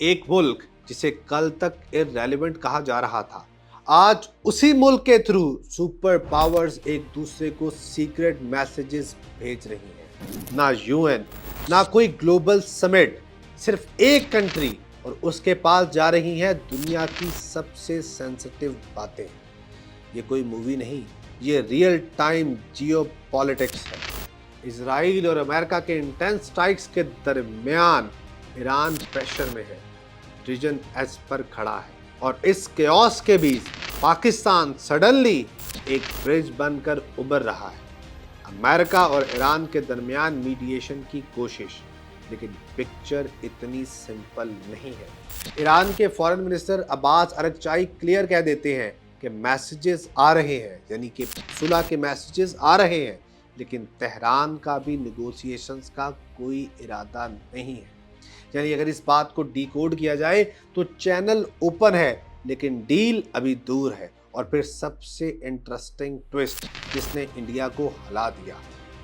एक मुल्क जिसे कल तक इररेलेवेंट कहा जा रहा था, आज उसी मुल्क के थ्रू सुपर पावर्स एक दूसरे को सीक्रेट मैसेजेस भेज रही हैं। ना यूएन, ना कोई ग्लोबल समिट, सिर्फ एक कंट्री और उसके पास जा रही हैं दुनिया की सबसे सेंसिटिव बातें। ये कोई मूवी नहीं, ये रियल टाइम जियो पॉलिटिक्स है। इसराइल और अमेरिका के इंटेंस स्ट्राइक्स के दरमियान ईरान प्रेशर में है, रीजन एज पर खड़ा है, और इस केओस के बीच पाकिस्तान सडनली एक ब्रिज बनकर उभर रहा है। अमेरिका और ईरान के दरमियान मीडिएशन की कोशिश, लेकिन पिक्चर इतनी सिंपल नहीं है। ईरान के फॉरेन मिनिस्टर अब्बास अरगचाई क्लियर कह देते हैं कि मैसेजेस आ रहे हैं, यानी कि सुलह के मैसेजेस आ रहे हैं, लेकिन तेहरान का भी निगोशिएशंस का कोई इरादा नहीं है। यानी अगर इस बात को डिकोड किया जाए तो चैनल ओपन है, लेकिन डील अभी दूर है। और फिर सबसे इंटरेस्टिंग ट्विस्ट जिसने इंडिया को हिला दिया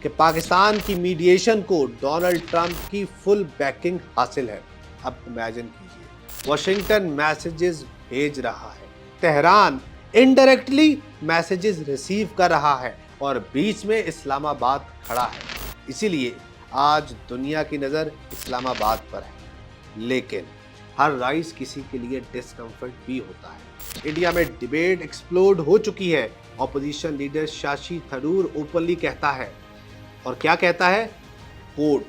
कि पाकिस्तान की मीडिएशन को डोनाल्ड ट्रंप की फुल बैकिंग हासिल है। अब इमेजिन कीजिए, वॉशिंगटन मैसेजेस भेज रहा है, तेहरान इनडायरेक्टली मैसेजेस रिसीव कर रहा है, और बीच में इस्लामाबाद खड़ा है। इसीलिए आज दुनिया की नज़र इस्लामाबाद पर है। लेकिन हर राइज किसी के लिए डिस्कम्फर्ट भी होता है। इंडिया में डिबेट एक्सप्लोड हो चुकी है। Opposition leader Shashi Tharoor openly कहता है, और क्या कहता है, कोट,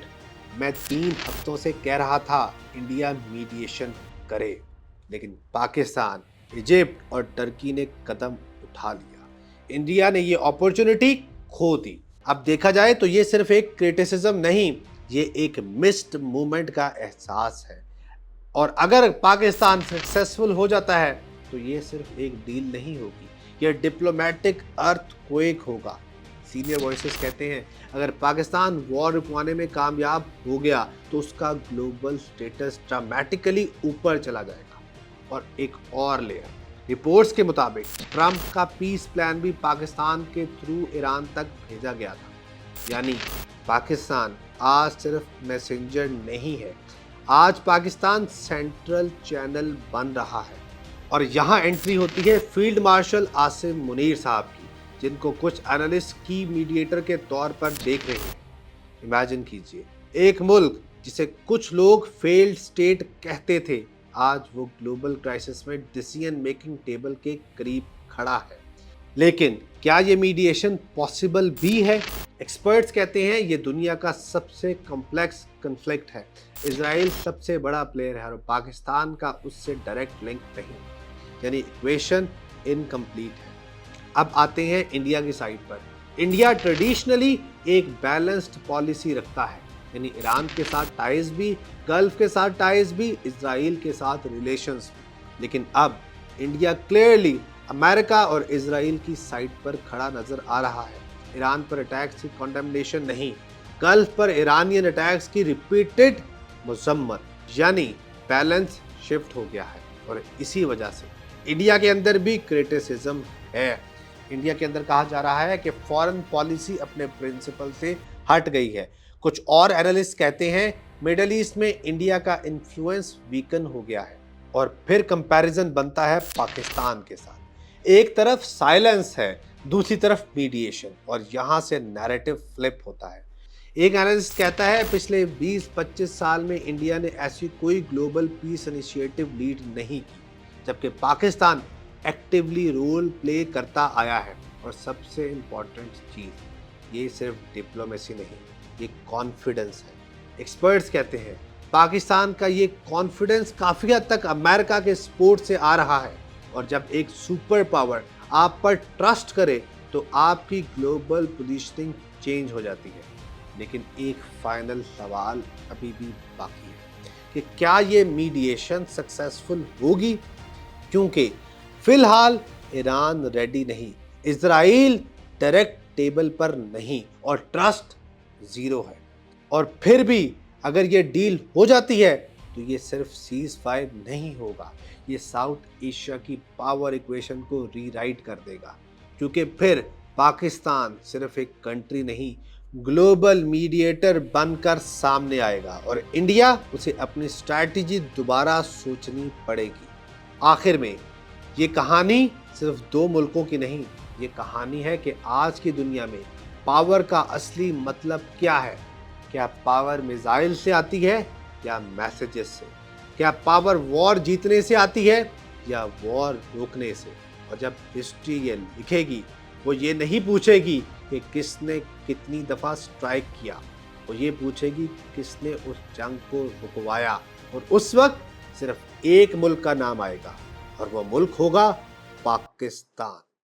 मैं 3 हफ्तों से कह रहा था इंडिया मीडिएशन करे, लेकिन पाकिस्तान, इजिप्ट और टर्की ने कदम उठा लिया। इंडिया ने ये अपॉर्चुनिटी खो दी। अब देखा जाए तो ये सिर्फ एक क्रिटिसिज्म नहीं, ये एक मिस्ड मूवमेंट का एहसास है। और अगर पाकिस्तान सक्सेसफुल हो जाता है तो ये सिर्फ एक डील नहीं होगी, ये डिप्लोमेटिक अर्थक्वेक होगा। सीनियर वॉइसेस कहते हैं अगर पाकिस्तान वॉर रुकवाने में कामयाब हो गया तो उसका ग्लोबल स्टेटस ड्रामेटिकली ऊपर चला जाएगा। और एक और लेयर, रिपोर्ट्स के मुताबिक ट्रंप का पीस प्लान भी पाकिस्तान के थ्रू ईरान तक भेजा गया था। यानी पाकिस्तान आज सिर्फ मैसेंजर नहीं है, आज पाकिस्तान सेंट्रल चैनल बन रहा है। और यहाँ एंट्री होती है फील्ड मार्शल आसिम मुनीर साहब की, जिनको कुछ एनालिस्ट की मीडिएटर के तौर पर देख रहे हैं। इमेजिन कीजिए, एक मुल्क जिसे कुछ लोग फेल्ड स्टेट कहते थे, आज वो ग्लोबल क्राइसिस में डिसीजन मेकिंग टेबल के करीब खड़ा है। लेकिन क्या ये मीडिएशन पॉसिबल भी है? एक्सपर्ट्स कहते हैं ये दुनिया का सबसे कॉम्प्लेक्स कन्फ्लिक्ट है। इजराइल सबसे बड़ा प्लेयर है और पाकिस्तान का उससे डायरेक्ट लिंक नहीं, यानी इक्वेशन इनकम्प्लीट है। अब आते हैं इंडिया की साइड पर। इंडिया ट्रेडिशनली एक बैलेंस्ड पॉलिसी रखता है, यानी ईरान के साथ टाइज भी, गल्फ के साथ टाइज भी, इजराइल के साथ रिलेशंस भी। लेकिन अब इंडिया क्लियरली अमेरिका और इजराइल की साइड पर खड़ा नजर आ रहा है। ईरान पर अटैक्स की कंडेमनेशन नहीं, गल्फ पर ईरानियन अटैक्स की रिपीटेड मजम्मत, यानी बैलेंस शिफ्ट हो गया है। और इसी वजह से इंडिया के अंदर भी क्रिटिसिज्म है। इंडिया के अंदर कहा जा रहा है कि फॉरेन पॉलिसी अपने प्रिंसिपल से हट गई है। कुछ और एनालिस्ट कहते हैं मिडल ईस्ट में इंडिया का इन्फ्लुएंस वीकन हो गया है। और फिर कंपैरिजन बनता है पाकिस्तान के साथ। एक तरफ साइलेंस है, दूसरी तरफ मीडिएशन, और यहाँ से नैरेटिव फ्लिप होता है। एक एनालिस्ट कहता है पिछले 20-25 साल में इंडिया ने ऐसी कोई ग्लोबल पीस इनिशिएटिव लीड नहीं की, जबकि पाकिस्तान एक्टिवली रोल प्ले करता आया है। और सबसे इम्पॉर्टेंट चीज़, ये सिर्फ डिप्लोमेसी नहीं, ये कॉन्फिडेंस है। एक्सपर्ट्स कहते हैं पाकिस्तान का ये कॉन्फिडेंस काफ़ी हद तक अमेरिका के सपोर्ट से आ रहा है। और जब एक सुपर पावर आप पर ट्रस्ट करे तो आपकी ग्लोबल पोजीशनिंग चेंज हो जाती है। लेकिन एक फाइनल सवाल अभी भी बाकी है कि क्या ये मीडिएशन सक्सेसफुल होगी, क्योंकि फिलहाल ईरान रेडी नहीं, इजराइल डायरेक्ट टेबल पर नहीं, और ट्रस्ट ज़ीरो है। और फिर भी अगर ये डील हो जाती है तो ये सिर्फ सीज फायर नहीं होगा, ये साउथ एशिया की पावर इक्वेशन को रीराइट कर देगा। क्योंकि फिर पाकिस्तान सिर्फ एक कंट्री नहीं, ग्लोबल मीडिएटर बनकर सामने आएगा और इंडिया उसे अपनी स्ट्रैटेजी दोबारा सोचनी पड़ेगी। आखिर में ये कहानी सिर्फ दो मुल्कों की नहीं, ये कहानी है कि आज की दुनिया में पावर का असली मतलब क्या है। क्या पावर मिसाइल से आती है या मैसेजेस से? क्या पावर वॉर जीतने से आती है या वॉर रोकने से? और जब हिस्ट्री ये लिखेगी, वो ये नहीं पूछेगी कि किसने कितनी दफ़ा स्ट्राइक किया, वो ये पूछेगी किसने उस जंग को रुकवाया। और उस वक्त सिर्फ एक मुल्क का नाम आएगा और वो मुल्क होगा पाकिस्तान।